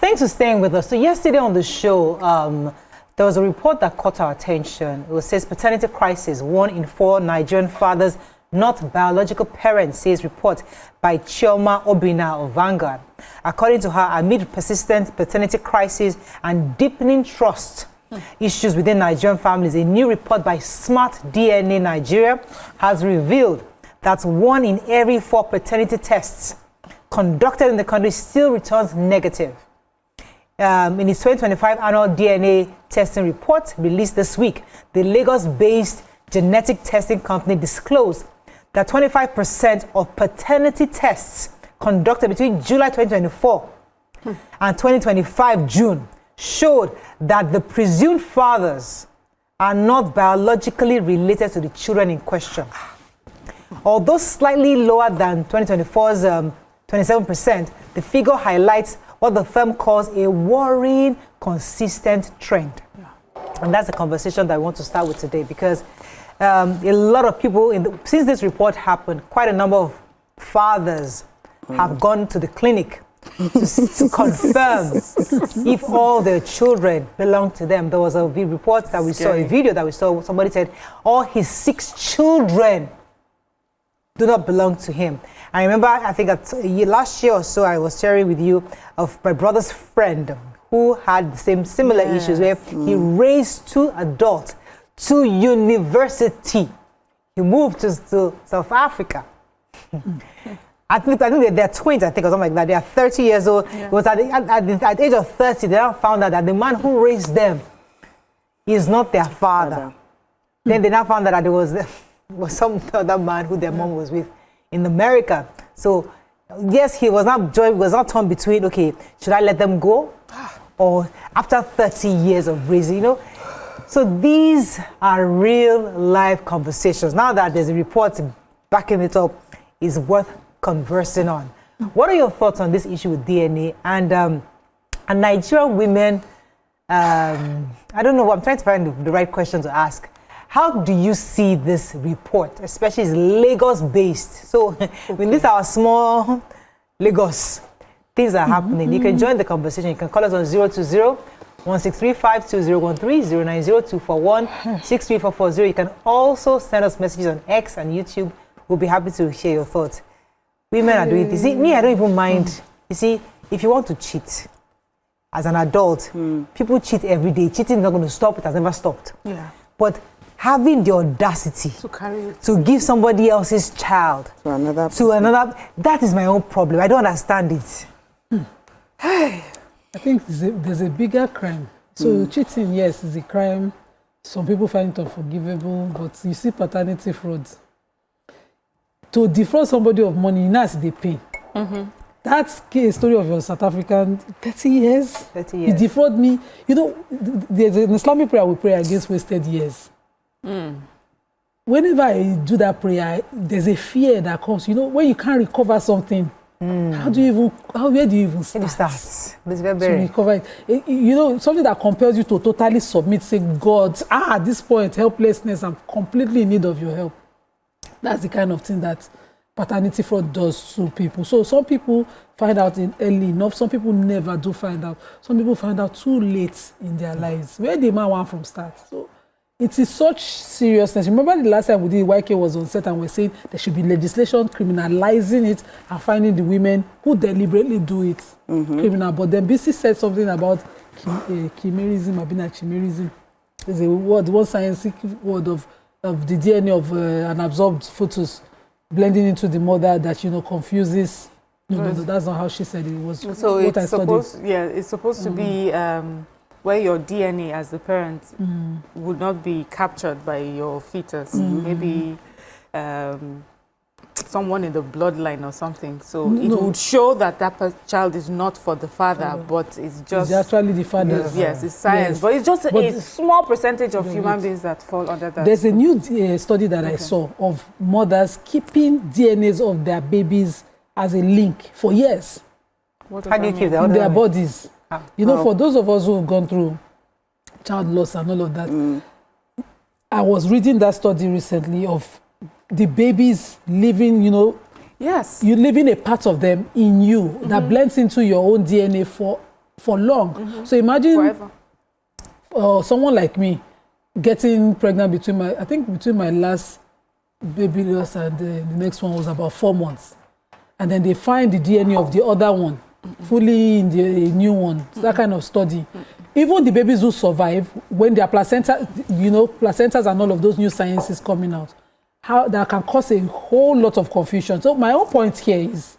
thanks for staying with us. So yesterday on the show, there was a report that caught our attention. It says paternity crisis, 1 in 4 Nigerian fathers, not biological parents, says report by Chioma Obina of Vanguard. According to her, amid persistent paternity crisis and deepening trust issues within Nigerian families, a new report by Smart DNA Nigeria has revealed that 1 in every 4 paternity tests conducted in the country still returns negative. In its 2025 annual DNA testing report released this week, the Lagos-based genetic testing company disclosed that 25% of paternity tests conducted between July 2024 and 2025 June showed that the presumed fathers are not biologically related to the children in question. Although slightly lower than 2024's 27%, the figure highlights what the firm calls a worrying, consistent trend. And that's the conversation that I want to start with today, because a lot of people, since this report happened, quite a number of fathers have gone to the clinic to confirm if all their children belong to them. There was a report that we saw, a video that we saw, somebody said all his 6 children do not belong to him. I remember, I think last year or so, I was sharing with you of my brother's friend who had the similar issues, where he raised 2 adults to university. He moved to South Africa. I think they're twins, I think, or something like that. They are 30 years old. Yeah. It was at the age of 30, they now found out that the man who raised them is not their father. Then they now found out that there was some other man who their mom was with in America. So, yes, he was not torn between, okay, should I let them go? Or after 30 years of raising, you know? So these are real life conversations. Now that there's a report backing it up, is worth conversing on. What are your thoughts on this issue with DNA? And Nigerian women, I don't know, I'm trying to find the right question to ask. How do you see this report, especially it's Lagos-based? So when this is our small Lagos, things are happening. You can join the conversation. You can call us on 020-1635-2013, 090-241-63440. You can also send us messages on X and YouTube. We'll be happy to hear your thoughts. Women are doing this. See, me, I don't even mind. You see, if you want to cheat as an adult, people cheat every day. Cheating is not going to stop. It has never stopped. Yeah. But having the audacity to give somebody else's child to another, that is my own problem. I don't understand it. I think there's a bigger crime. So cheating, yes, is a crime. Some people find it unforgivable, but you see paternity fraud. To defraud somebody of money, that's the pain. That's a story of your South African 30 years. 30 years. You defraud me. You know, there's an Islamic prayer we pray against wasted years. Whenever I do that prayer, there's a fear that comes. You know, when you can't recover something, where do you even start? To recover it? You know, something that compels you to totally submit, say, God, at this point, helplessness, I'm completely in need of your help. That's the kind of thing that paternity fraud does to people. So some people find out early enough. Some people never do find out. Some people find out too late in their lives. Where the man want from start. So it is such seriousness. Remember the last time we did, YK was on set and we're saying there should be legislation criminalizing it and finding the women who deliberately do it criminal. But then BC said something about chimerism, abina chimerism. There's a word, one scientific word of the DNA of unabsorbed fetus blending into the mother that, you know, confuses. No, that's not how she said it. It was so what I studied. It's supposed to be where your DNA as the parent would not be captured by your fetus. Maybe someone in the bloodline or something. So it would show that child is not for the father, but it's just... It's actually the father. Yes, it's science. Yes. But it's just a small percentage of human beings that fall under that. There's a new study that I saw of mothers keeping DNAs of their babies as a link for years. How do you keep that? In their bodies. You know, for those of us who have gone through child loss and all of that, I was reading that study recently of the babies living, you know, yes, you living a part of them in you that blends into your own DNA for for long. So imagine someone like me getting pregnant between my last baby loss and the next one was about 4 months. And then they find the DNA of the other one fully in the new one. That kind of study. Even the babies who survive, when their placenta, placentas and all of those new sciences coming out, how that can cause a whole lot of confusion. So my own point here is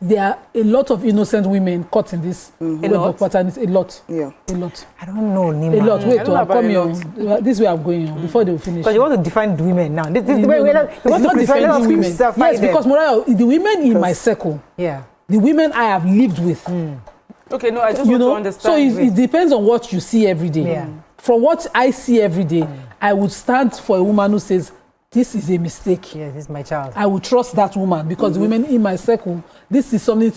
there are a lot of innocent women caught in this web of paternity. A lot. Yeah. A lot. I don't know, Nima. A lot. Wait, I'm coming on. This way I'm going on before they will finish. Because you want to define the women now. This is the way you want to define women. Yes, because Morale, the women in my circle, the women I have lived with. Okay, no, I just want to understand. So it depends on what you see every day. Yeah. From what I see every day, I would stand for a woman who says, this is a mistake. Yeah, this is my child. I would trust that woman because the women in my circle, this is something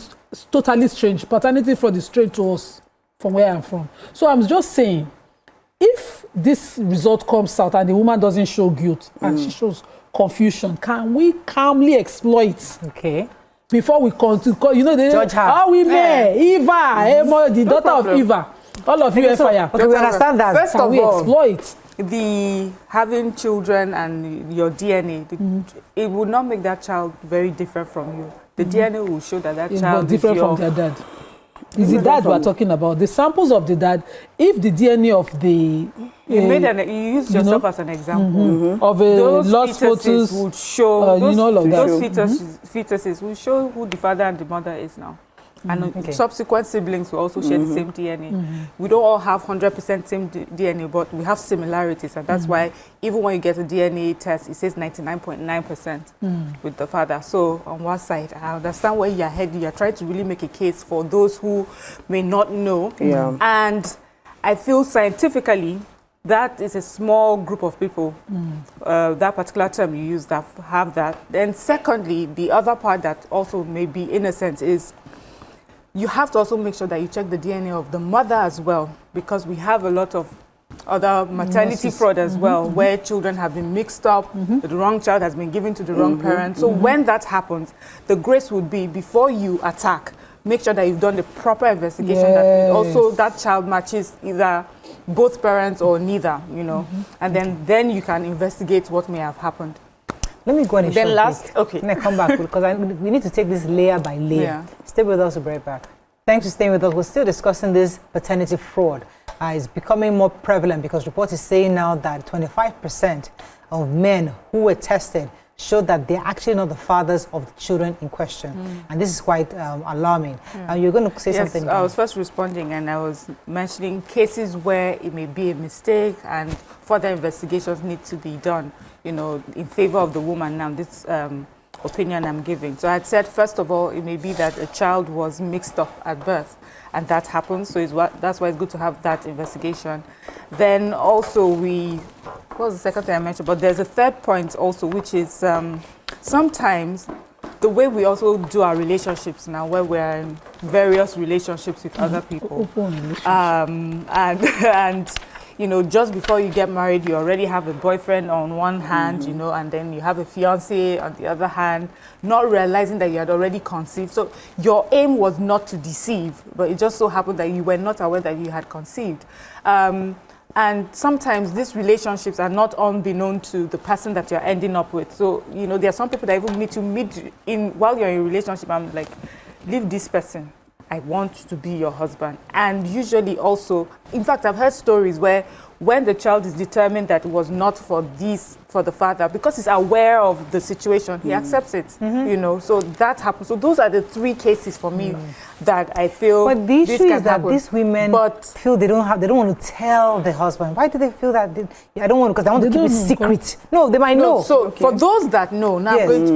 totally strange. Paternity fraud is strange to us from where I'm from. So I'm just saying, if this result comes out and the woman doesn't show guilt and she shows confusion, can we calmly exploit? Okay. Before we continue, Judge her. How we may, Eva, the daughter of Eva. All of you fire. Okay, we understand that. First of we all, exploit the having children and your DNA, it would not make that child very different from you. The DNA will show that child is different from their dad. Is the dad we're talking about? The samples of the dad, if the DNA of the... you used yourself as an example. Of those lost photos would show, those fetuses will show who the father and the mother is now. And subsequent siblings will also share the same DNA. We don't all have 100% same DNA, but we have similarities. And that's why even when you get a DNA test, it says 99.9% with the father. So on one side, I understand where you're heading. You're trying to really make a case for those who may not know. Yeah. And I feel scientifically, that is a small group of people, that particular term you use that have that. Then secondly, the other part that also may be innocent is you have to also make sure that you check the DNA of the mother as well, because we have a lot of other maternity fraud as well, where children have been mixed up, the wrong child has been given to the wrong parent. So when that happens, the grace would be before you attack, make sure that you've done the proper investigation, that also that child matches either both parents or neither, and then you can investigate what may have happened. Let me go on a then short last, break. okay. Then I come back because we need to take this layer by layer. Yeah. Stay with us, we'll be right back. Thanks for staying with us. We're still discussing this paternity fraud. It's becoming more prevalent because reports is saying now that 25% of men who were tested showed that they're actually not the fathers of the children in question. And this is quite alarming. You're going to say something. I was first responding and I was mentioning cases where it may be a mistake and further investigations need to be done, in favor of the woman. Now, this opinion I'm giving. So I had said, first of all, it may be that a child was mixed up at birth, and that happens. So that's why it's good to have that investigation. Then also what was the second thing I mentioned? But there's a third point also, which is sometimes the way we also do our relationships now, where we're in various relationships with other people. And just before you get married, you already have a boyfriend on one hand, and then you have a fiancé on the other hand, not realizing that you had already conceived. So your aim was not to deceive, but it just so happened that you were not aware that you had conceived. And sometimes these relationships are not unbeknown to the person that you're ending up with. So, there are some people that even meet while you're in a relationship. I'm like, leave this person. I want to be your husband. And usually also, in fact, I've heard stories where when the child is determined that it was not for the father, because he's aware of the situation, he accepts it, so that happens. So those are the three cases for me that I feel. But the issue is that these women feel they don't want to tell the husband. Why do they feel that? I don't want to, because I want to keep it secret. No, they might know. So for those that know,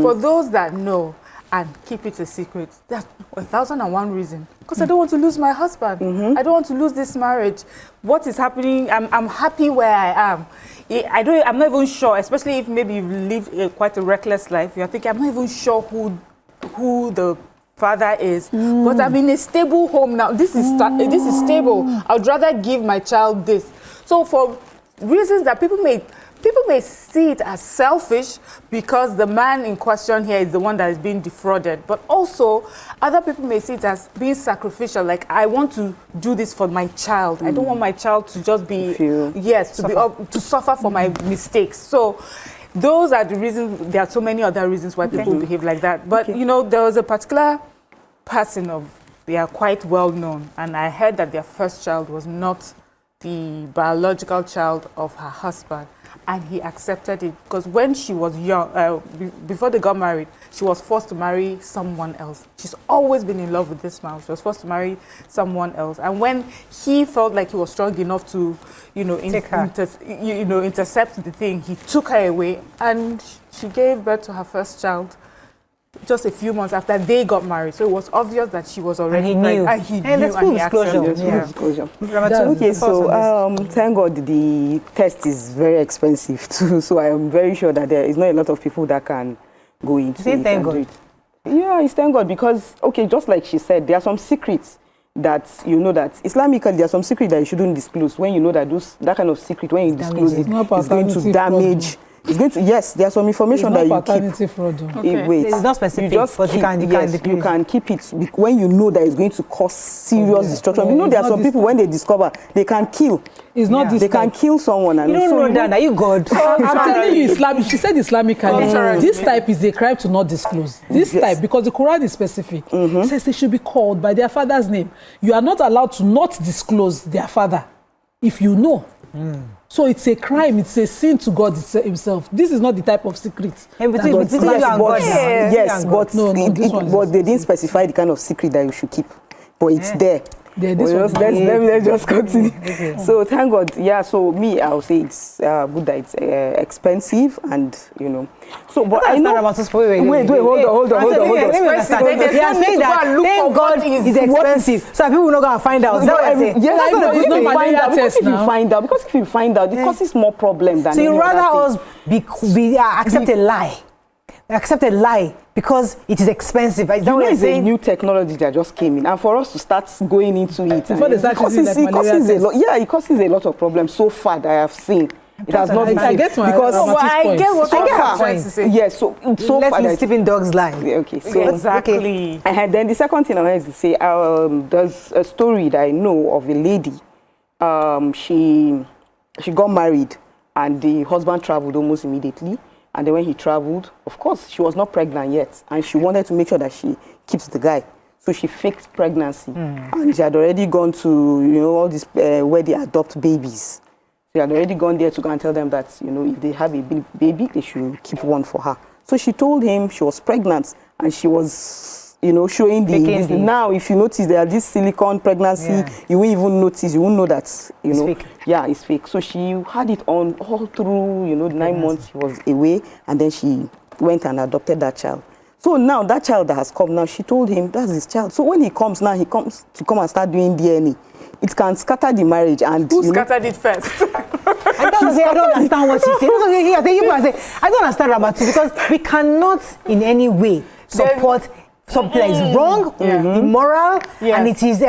for those that know, and keep it a secret. That's 1,001 reasons. Because I don't want to lose my husband. I don't want to lose this marriage. What is happening? I'm happy where I am. I'm not even sure, especially if maybe you've lived quite a reckless life. You're thinking, I'm not even sure who the father is. But I'm in a stable home now. This is stable. I'd rather give my child this. So for reasons that people may people may see it as selfish because the man in question here is the one that is being defrauded. But also, other people may see it as being sacrificial. Like, I want to do this for my child. I don't want my child to just be, to suffer for my mistakes. So, those are the reasons. There are so many other reasons why people behave like that. But, you know, there was a particular person they are quite well known. And I heard that their first child was not the biological child of her husband. And he accepted it because when she was young, before they got married, she was forced to marry someone else. She's always been in love with this man. She was forced to marry someone else. And when he felt like he was strong enough to, you know, intercept the thing, he took her away, and she gave birth to her first child just a few months after they got married. So it was obvious that she was already pregnant. And he knew. And he accepted. Okay, so thank God the test is very expensive too. So I am very sure that there is not a lot of people that can go into it. Thank God. Yeah, it's thank God because, okay, just like she said, there are some secrets that you know that Islamically there are some secrets that you shouldn't disclose. When you know that that kind of secret, when you disclose it, it's going to damage. It's going to, yes, there's some information that you keep. Fraud. Wait, it's not specific, but you can keep it when you know that it's going to cause serious destruction. You know, there are some people when they discover they can kill. It's not this. They can kill someone. And you don't know that. Are you God? I'm telling you, she said Islamically. This type is a crime to not disclose. This type, because the Quran is specific, says they should be called by their father's name. You are not allowed to not disclose their father if you know. So it's a crime, it's a sin to God himself. This is not the type of secret. But they didn't specify the kind of secret that you should keep. But it's there. Let's just continue. Okay. So thank God. Yeah, so me, I would say it's good that it's expensive and, you know. So, but I know. Wait, hold on. They are saying that thank God is expensive. So people are not going to find out. Because if you find out, it causes more problem than. So you rather us accept a lie. Accept a lie because it is expensive. You know, it's a new technology that just came in, and for us to start going into it, it causes a lot of problems. So far, that I have seen. It has not been safe because I get what I'm trying to say. Yes, so far let sleeping dogs lie. Okay, so exactly. And then the second thing I wanted to say, there's a story that I know of a lady. She got married, and the husband traveled almost immediately. And then when he traveled, of course, she was not pregnant yet. And she wanted to make sure that she keeps the guy. So she faked pregnancy. And she had already gone to, you know, all this where they adopt babies. She had already gone there to go and tell them that, you know, if they have a baby, they should keep one for her. So she told him she was pregnant. And she was, you know, showing the... Now, if you notice, there are this silicone pregnancy, you won't even notice. You won't know that, you know. It's fake. Yeah, it's fake. So she had it on all through, you know, the 9 months she was away. And then she went and adopted that child. So now that child that has come now, she told him that's his child. So when he comes now, he comes to come and start doing DNA. It can scatter the marriage. And who scattered it first? I don't understand what she said. I don't understand Ramatu because we cannot in any way support something that is wrong, immoral, and it is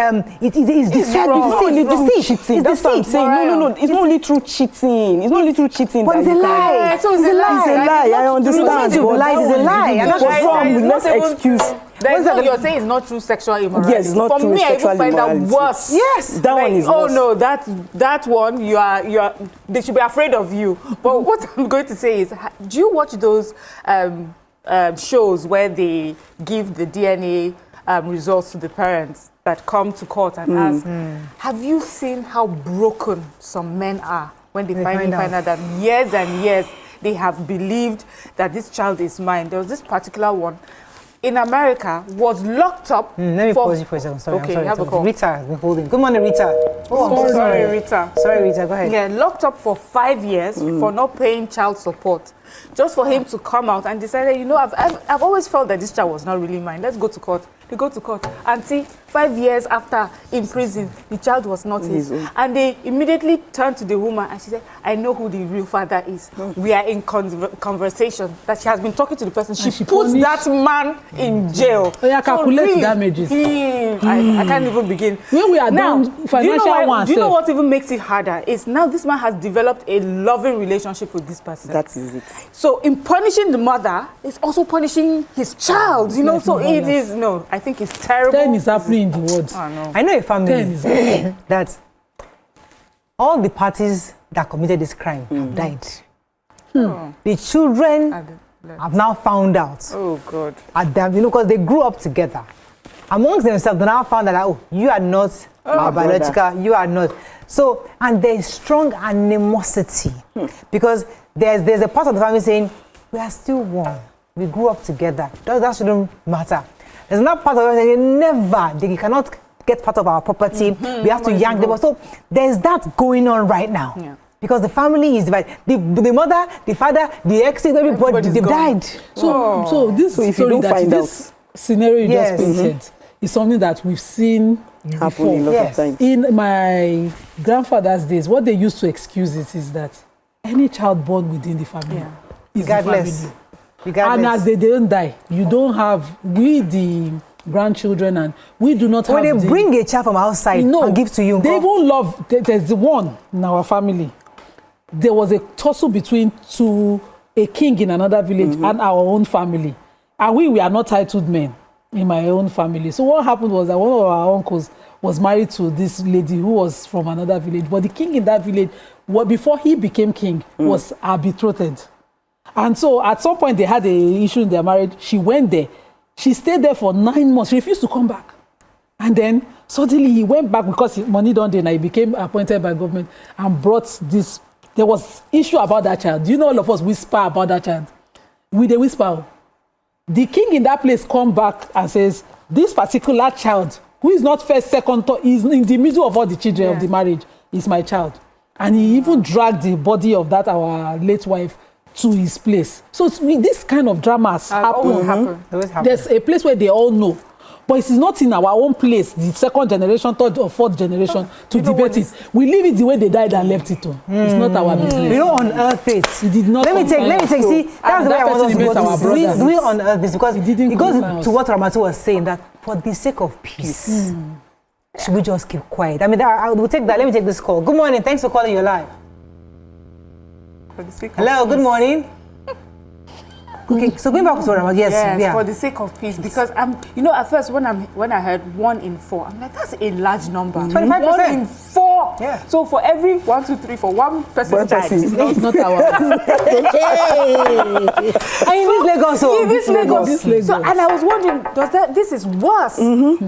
deceit. That's what I'm saying. No. It's not only through cheating. It's not only through cheating. But it's a lie. It's a lie. I understand. It's a lie. What's wrong with let's excuse? You're saying it's not true sexual immorality. Yes, it's not true sexual immorality. For me, I even find that worse. Yes, that one is worse. Oh no, that one you are. They should be afraid of you. But what I'm going to say is, do you watch those shows where they give the DNA results to the parents that come to court and ask, have you seen how broken some men are when they finally find out that years and years they have believed that this child is mine? There was this particular one in America was locked up. Let me pause you for a second. Sorry, okay, I'm sorry. Have a call. Rita has been holding. Good morning, Rita. Oh, sorry, Rita. Sorry, Rita. Go ahead. Yeah, locked up for 5 years for not paying child support. Just for him to come out and decided, you know, I've always felt that this child was not really mine. Let's go to court. They go to court. Auntie, 5 years after in prison, the child was not his. And they immediately turned to the woman and she said, I know who the real father is. We are in conversation. That she has been talking to the person. She puts that man in jail. Oh, yeah, calculate damages. I can't even begin. When we are done financial ones. Do you know what even makes it harder? Is now this man has developed a loving relationship with this person. That is it. So in punishing the mother, it's also punishing his child, you know, so it is, I think it's terrible. 10 is happening in the world. I know a family that all the parties that committed this crime have died. The children have now found out. Oh, God. At them, because they grew up together. Amongst themselves, they now found out, oh, you are not our biological, you are not. So, and there's strong animosity because there's a part of the family saying, we are still one. We grew up together. That shouldn't matter. There's not part of us saying, never. They cannot get part of our property. We have to yank them. So there's that going on right now. Yeah. Because the family is divided. The mother, the father, the ex, everybody, they've died. So this scenario you just painted is something that we've seen happen a lot of times. In my grandfather's days, what they used to excuse it is that any child born within the family is the family. And as they don't die, you don't have, we the grandchildren, and we do not have. When they bring a child from outside and give to you, they even love. There's the one in our family. There was a tussle between a king in another village and our own family, and we are not titled men in my own family. So what happened was that one of our uncles was married to this lady who was from another village, but the king in that village, before he became king, was our betrothed. And so at some point they had an issue in their marriage. She went there. She stayed there for 9 months. She refused to come back. And then suddenly he went back because money done there and he became appointed by government and brought this. There was issue about that child. Do you know all of us whisper about that child? They whisper. The king in that place come back and says, this particular child, who is not first, second, third, is in the middle of all the children of the marriage, is my child. And he even dragged the body of that our late wife to his place. So this kind of dramas happen. There's a place where they all know, but it's not in our own place, the second generation, third or fourth generation, to debate it. We leave it the way they died and left it to. It's not our business. We don't unearth it. We did not. Let me take. See, that's the way I want to go. We unearth this because it goes to what Ramatu was saying, that for the sake of peace, should we just keep quiet? I mean, we'll take that. Let me take this call. Good morning. Thanks for calling. You're live. Hello, good morning. Okay, so going back to Rama, yes, for the sake of peace, because at first when I heard 1 in 4, I'm like, that's a large number. 25%. 1 in 4. Yeah. So for every 1, 2, 3, 4, one person dies. It's not our. In this Lagos. So, and I was wondering, this is worse.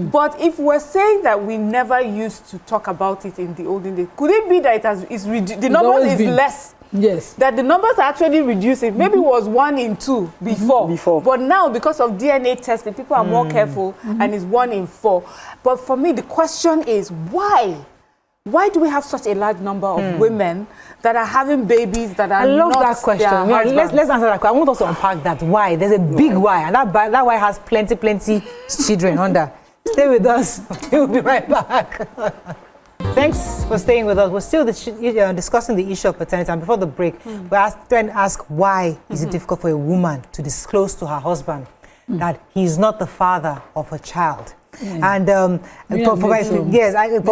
But if we're saying that we never used to talk about it in the olden days, could it be that the number is less? Yes. That the numbers are actually reducing. Maybe it was 1 in 2 before. But now, because of DNA testing, people are more careful, and it's 1 in 4. But for me, the question is, why? Why do we have such a large number of women that are having babies that are not that question. Let's answer that question. I want us to unpack that. Why? There's a big why, and that why has plenty children under. Stay with us. We'll be right back. Thanks for staying with us. We're still discussing the issue of paternity, and before the break, we're trying to ask why is it difficult for a woman to disclose to her husband that he's not the father of a child. And for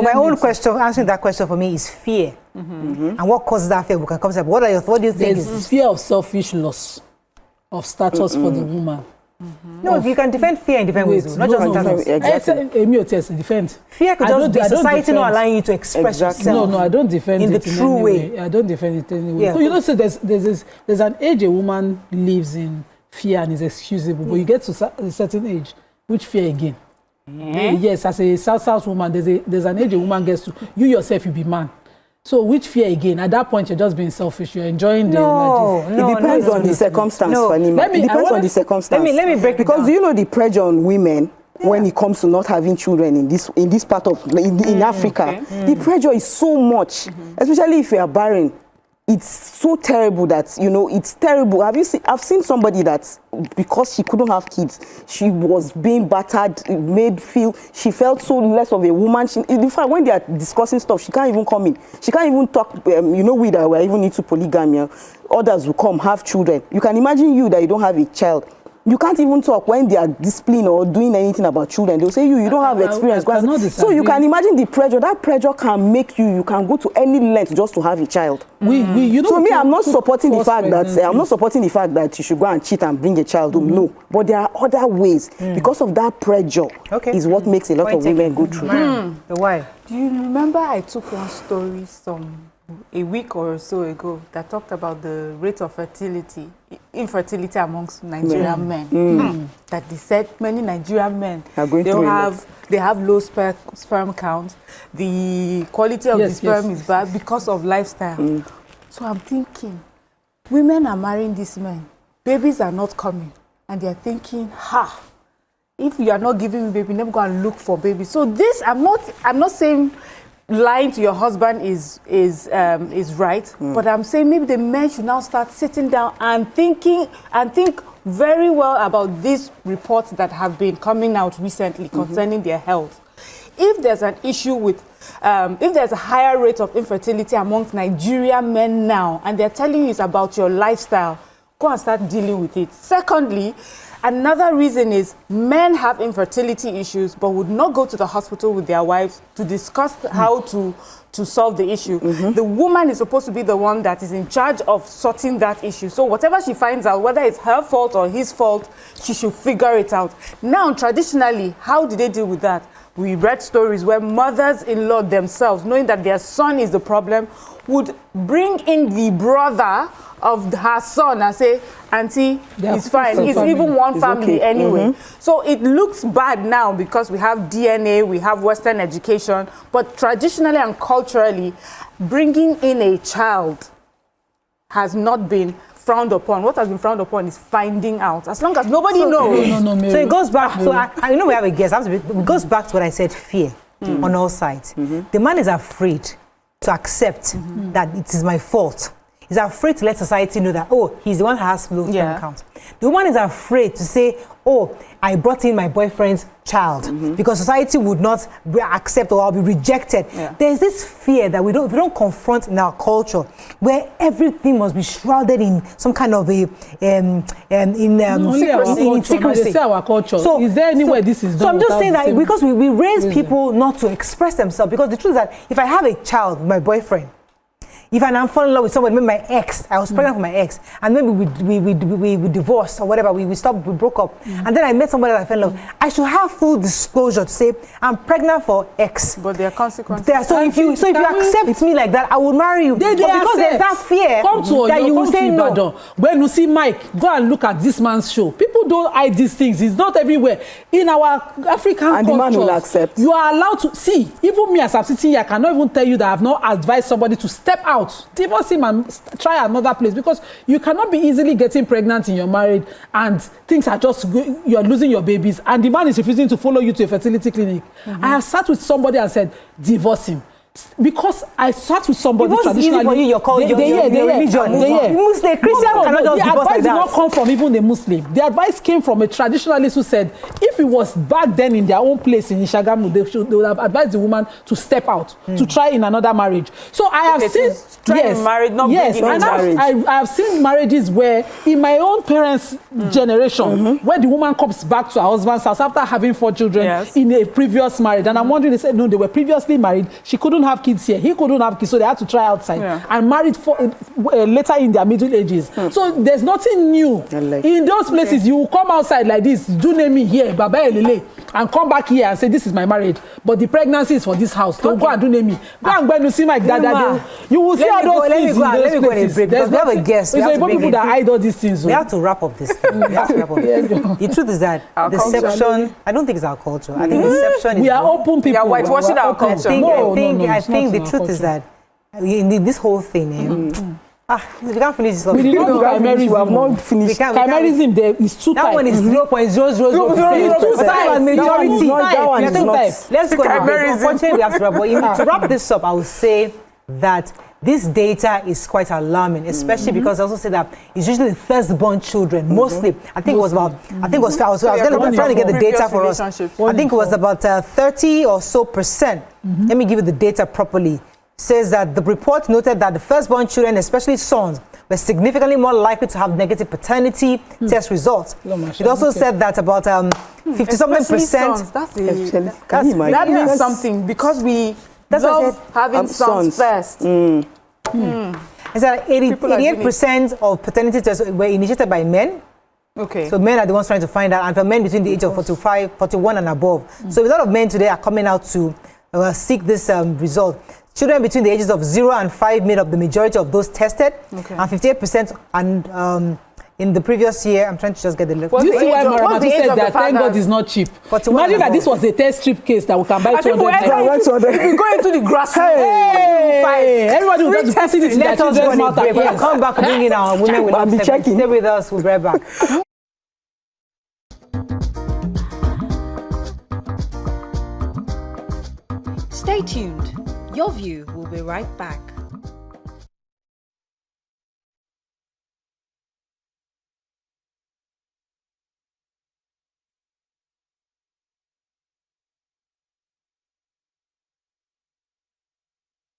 my own question, answering that question for me is fear. And what causes that fear? We can come to what do you think? There's fear of selfish loss of status for the woman. No, you can defend fear in different ways, not just status. Exactly. Defend. Fear could just be society not allowing you to express yourself. No, I don't defend in it the true way. I don't defend it anyway. Yeah. So so there's an age a woman lives in fear and is excusable, but you get to a certain age, which fear again? Yes, as a South woman, there's an age a woman gets to. You yourself, you be man. So which fear again? At that point, you're just being selfish. You're enjoying the it depends on the circumstance, Fanima. It depends on the circumstance. Let me break it because down. do you know the pressure on women when it comes to not having children in this part of in Africa? The pressure is so much, especially if you are barren. it's so terrible that, you know, it's terrible. I've seen somebody that, because she couldn't have kids, she was being battered, she felt so less of a woman. In fact, when they are discussing stuff, she can't even come in. She can't even talk, you know, we that we're even into polygamy. Others will come, have children. You can imagine you that you don't have a child. You can't even talk when they are disciplining or doing anything about children. They'll say you don't have experience. So you can imagine the pressure. That pressure can make you can go to any length just to have a child. You know, so me, I'm not supporting the fact that you should go and cheat and bring a child home. No, but there are other ways because of that pressure. Is what makes a lot of women go through. Why? Do you remember I took one story a week or so ago that talked about the rate of infertility amongst Nigerian men? That they said many Nigerian men they have low sperm count. The quality of the sperm is bad because of lifestyle. So I'm thinking, women are marrying these men, babies are not coming, and they're thinking, if you are not giving me baby, never go and look for baby. So this, I'm not saying lying to your husband is right, but I'm saying maybe the men should now start sitting down and think very well about these reports that have been coming out recently concerning their health. If there's an issue with, if there's a higher rate of infertility amongst Nigerian men now, and they're telling you it's about your lifestyle, go and start dealing with it. Secondly, another reason is men have infertility issues but would not go to the hospital with their wives to discuss how to solve the issue. The woman is supposed to be the one that is in charge of sorting that issue. So whatever she finds out, whether it's her fault or his fault, she should figure it out. Now, traditionally, how do they deal with that? We read stories where mothers-in-law themselves, knowing that their son is the problem, would bring in the brother of her son and say, Auntie, it's fine. It's even one family anyway. So it looks bad now because we have DNA, we have Western education, but traditionally and culturally, bringing in a child has not been frowned upon. What has been frowned upon is finding out. As long as nobody knows. So it goes back, so I know we have a guess, it goes back to what I said, fear on all sides. The man is afraid to accept that it is my fault. He's afraid to let society know that, he's the one who has low sperm count. The woman is afraid to say, I brought in my boyfriend's child because society would not accept or I'll be rejected. There's this fear that we don't confront in our culture where everything must be shrouded in some kind of secrecy. Our culture. So is there anywhere this is done? So I'm just saying that because we raise people not to express themselves, because the truth is that if I have a child with my boyfriend, if I'm falling in love with somebody, maybe my ex, I was pregnant for my ex, and maybe we divorced or whatever, we broke up, and then I met somebody that I fell in love, I should have full disclosure to say, I'm pregnant for X. But there are consequences. So if you accept me like that, I will marry you. But because there's that fear that you will say no. When you see Mike, go and look at this man's show. People don't hide these things. It's not everywhere. In our African culture, the man will accept. You are allowed to see. Even me as I'm sitting here, I cannot even tell you that I have not advised somebody to step out. Divorce him and try another place, because you cannot be easily getting pregnant in your marriage and things are just you're losing your babies and the man is refusing to follow you to a fertility clinic. I have sat with somebody and said, divorce him. Because I sat with somebody traditionally. For you, your religion. Muslim, Christian cannot just divorce like that. The advice did not come from even the Muslim. The advice came from a traditionalist who said, if it was back then in their own place in Ishagamu, they would have advised the woman to step out, to try in another marriage. So I have seen married, not marriage. I have seen marriages where, in my own parents' generation, where the woman comes back to her husband's house after having 4 children in a previous marriage, and I'm wondering, they said no, they were previously married. She couldn't have kids here. He couldn't have kids, so they had to try outside and married later in their middle ages. So there's nothing new. In those places, you will come outside like this, do name me here, Baba Elele, and come back here and say, this is my marriage. But the pregnancy is for this house. Don't go and do name me. Go and go and see my dad. You will see all those things in those places. There's have a guest. There's people that hide all these things. We have to wrap up this thing. The truth is that deception, I don't think it's our culture. I think deception is... We are open people. We are whitewashing our culture. I think the truth is that in this whole thing, we can't finish this. We have not finished. Chimerism there is too tight. That one is 0.000%. It's too tight. Majority. That one is not. Let's go. Unfortunately, we have to wrap. But to wrap this up, I would say that this data is quite alarming, especially because I also say that it's usually firstborn children, mostly. I think it was about, I think it was, I was trying to get the data for us. I think it was about 30 or so percent. Let me give you the data properly. Says that the report noted that the firstborn children, especially sons, were significantly more likely to have negative paternity test results. It also said that about 50-something percent. That means something because we love having sons first. It's that 88% of paternity tests were initiated by men. Okay. So men are the ones trying to find out, and for men between the age of 45, 41 and above. So a lot of men today are coming out to seek this result. Children between the ages of 0 and 5 made up the majority of those tested, and 58%. And in the previous year, I'm trying to just get the look. Do you see why Maramatu said that thank God is not cheap? Imagine that this was a test strip case that we can buy 200. If we go into the grass, everybody will just pass it in their children's mouth. We'll come back, bring in our women. We'll be checking. Stay with us. We'll be right back. Stay tuned. Your View will be right back.